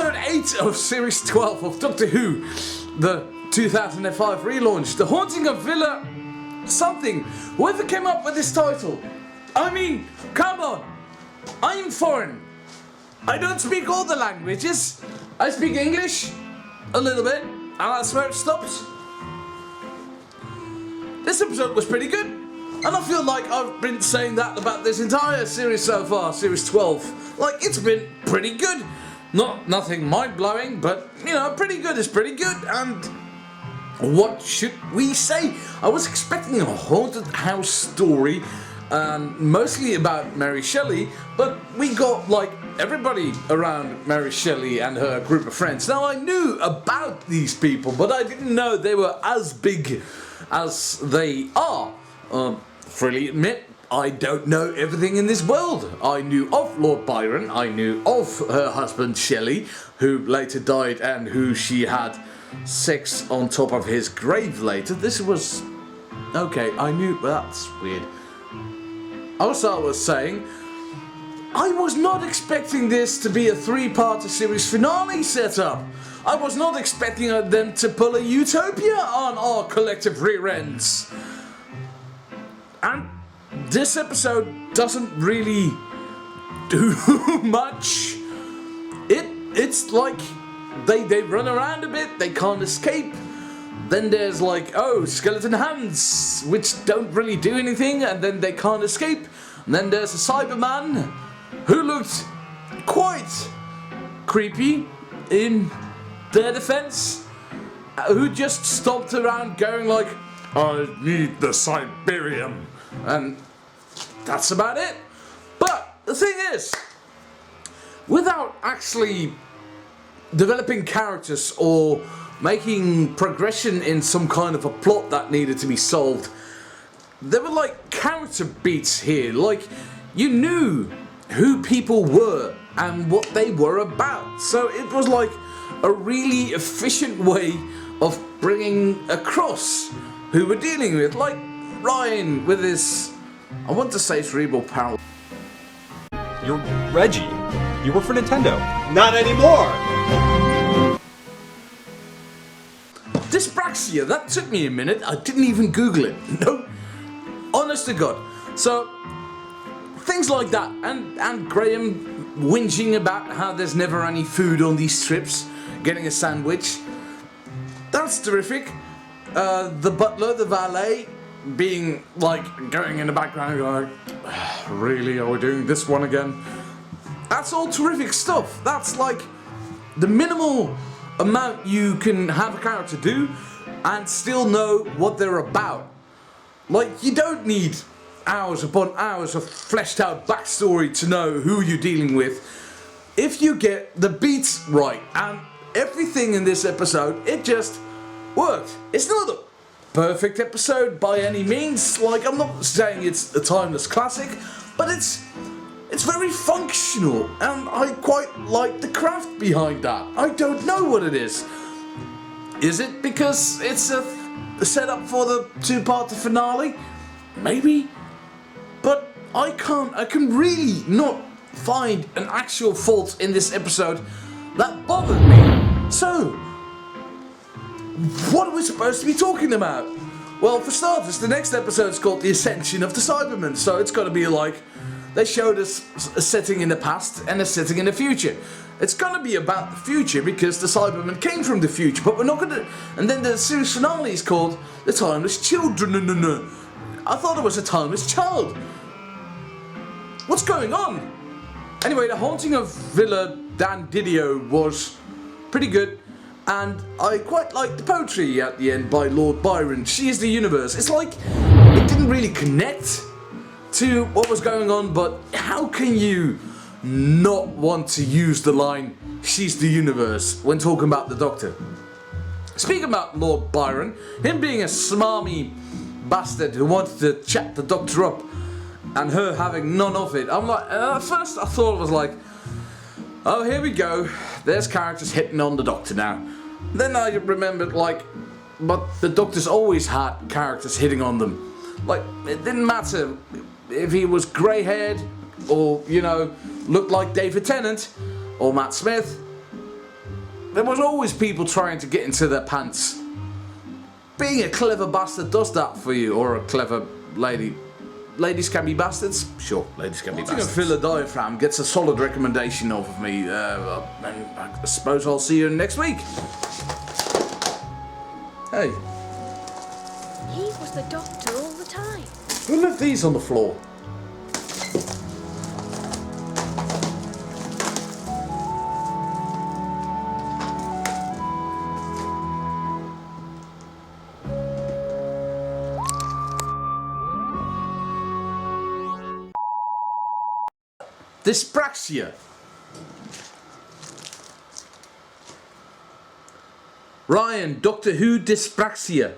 episode 8 of series 12 of Doctor Who, the 2005 relaunch, The Haunting of Villa something. Whoever came up with this title? I mean, come on. I'm foreign. I don't speak all the languages. I speak English a little bit, and that's where it stops. This episode was pretty good, and I feel like I've been saying that about this entire series so far, series 12. Like, it's been pretty good. Nothing mind-blowing, but, you know, pretty good is pretty good, and what should we say? I was expecting a haunted house story, mostly about Mary Shelley, but we got, like, everybody around Mary Shelley and her group of friends. Now, I knew about these people, but I didn't know they were as big as they are. Freely admit, I don't know everything in this world. I knew of Lord Byron, I knew of her husband Shelley, who later died and who she had sex on top of his grave later. This was... okay, I knew... that's weird. Also, I was saying, I was not expecting this to be a 3-part series finale setup. I was not expecting them to pull a utopia on our collective rear ends. And this episode doesn't really do much. It's like they run around a bit, they can't escape. Then there's like, oh, skeleton hands, which don't really do anything, and then they can't escape. And then there's a Cyberman who looked quite creepy in their defense, who just stomped around going like, I need the Siberium, and that's about it. But the thing is, without actually developing characters or making progression in some kind of a plot that needed to be solved, there were like character beats here. Like, you knew who people were and what they were about. So it was like a really efficient way of bringing across who we're dealing with. Like Ryan with his, I want to say cerebral palsy. You're Reggie. You work for Nintendo. Not anymore! Dyspraxia, that took me a minute. I didn't even Google it. No. Honest to God. So, things like that. And Graham whinging about how there's never any food on these trips. Getting a sandwich. That's terrific. The butler, the valet, being like, going in the background going, really, are we doing this one again? That's all terrific stuff. That's like the minimal amount you can have a character do and still know what they're about. Like, you don't need hours upon hours of fleshed out backstory to know who you're dealing with. If you get the beats right, and everything in this episode, it just worked. It's not a perfect episode by any means. Like, I'm not saying it's a timeless classic, but it's very functional, and I quite like the craft behind that. I don't know what it is. Is it because it's a setup for the 2-part finale? Maybe. But I can really not find an actual fault in this episode that bothered me. So, what are we supposed to be talking about? Well, for starters, the next episode is called The Ascension of the Cybermen, so it's got to be like, they showed us a setting in the past and a setting in the future. It's gonna be about the future because the Cybermen came from the future, but we're not gonna... And then the series finale is called The Timeless Children. I thought it was a timeless child. What's going on? Anyway, The Haunting of Villa Dan Didio was pretty good, and I quite liked the poetry at the end by Lord Byron. She is the universe. It's like, it didn't really connect to what was going on, but how can you not want to use the line, she's the universe, when talking about the Doctor? Speaking about Lord Byron, him being a smarmy bastard who wanted to chat the Doctor up, and her having none of it, I'm like, at first I thought it was like, oh, here we go, there's characters hitting on the Doctor now. Then I remembered, like, but the Doctor's always had characters hitting on them. Like, it didn't matter if he was grey-haired, or, you know, looked like David Tennant, or Matt Smith. there was always people trying to get into their pants. Being a clever bastard does that for you, or a clever lady. Ladies can be bastards? Sure, ladies can be bastards. Fill a diaphragm gets a solid recommendation off of me, and I suppose I'll see you next week. Hey. He was the doctor all the time. Who left these on the floor? Dyspraxia. Ryan, Doctor Who dyspraxia.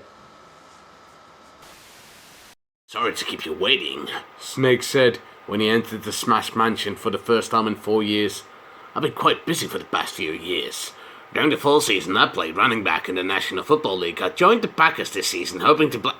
Sorry to keep you waiting, Snake said when he entered the Smash Mansion for the first time in 4 years. I've been quite busy for the past few years. During the fall season, I played running back in the National Football League. I joined the Packers this season, hoping to